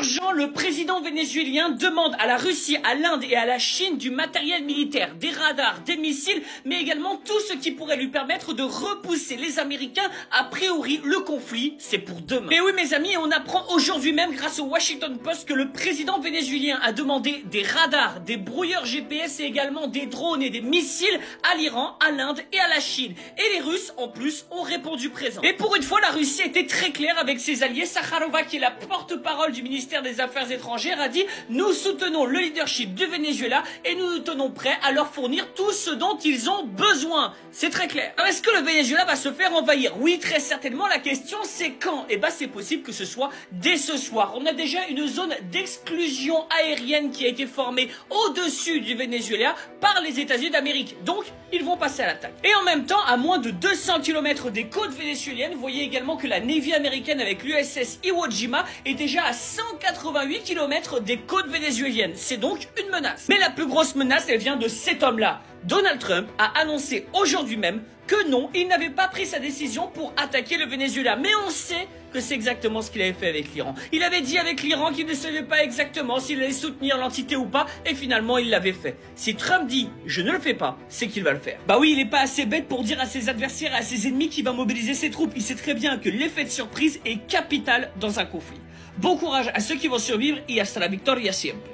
urgent, le président vénézuélien demande à la Russie, à l'Inde et à la Chine du matériel militaire, des radars, des missiles, mais également tout ce qui pourrait lui permettre de repousser les Américains. A priori, le conflit, c'est pour demain. Mais oui, mes amis, on apprend aujourd'hui même, grâce au Washington Post, que le président vénézuélien a demandé des radars, des brouilleurs GPS et également des drones et des missiles à l'Iran, à l'Inde et à la Chine. Et les Russes, en plus, ont répondu présent. Et pour une fois, la Russie était très claire avec ses alliés. Zakharova, qui est la porte-parole du ministère des Affaires étrangères, a dit « Nous soutenons le leadership du Venezuela et nous nous tenons prêts à leur fournir tout ce dont ils ont besoin. » C'est très clair. Alors, est-ce que le Venezuela va se faire envahir? Oui, très certainement. La question, c'est quand? Eh ben, c'est possible que ce soit dès ce soir. On a déjà une zone d'exclusion aérienne qui a été formée au-dessus du Venezuela par les États-Unis d'Amérique. Donc, ils vont passer à l'attaque. Et en même temps, à moins de 200 km des côtes vénézuéliennes, vous voyez également que la Navy américaine avec l'USS Iwo Jima est déjà à 188 km des côtes vénézuéliennes. C'est donc une menace. Mais la plus grosse menace, elle vient de cet homme-là. Donald Trump a annoncé aujourd'hui même que non, il n'avait pas pris sa décision pour attaquer le Venezuela. Mais on sait que c'est exactement ce qu'il avait fait avec l'Iran. Il avait dit avec l'Iran qu'il ne savait pas exactement s'il allait soutenir l'entité ou pas, et finalement il l'avait fait. Si Trump dit « je ne le fais pas », c'est qu'il va le faire. Bah oui, il n'est pas assez bête pour dire à ses adversaires et à ses ennemis qu'il va mobiliser ses troupes. Il sait très bien que l'effet de surprise est capital dans un conflit. Bon courage à ceux qui vont survivre et hasta la victoria siempre.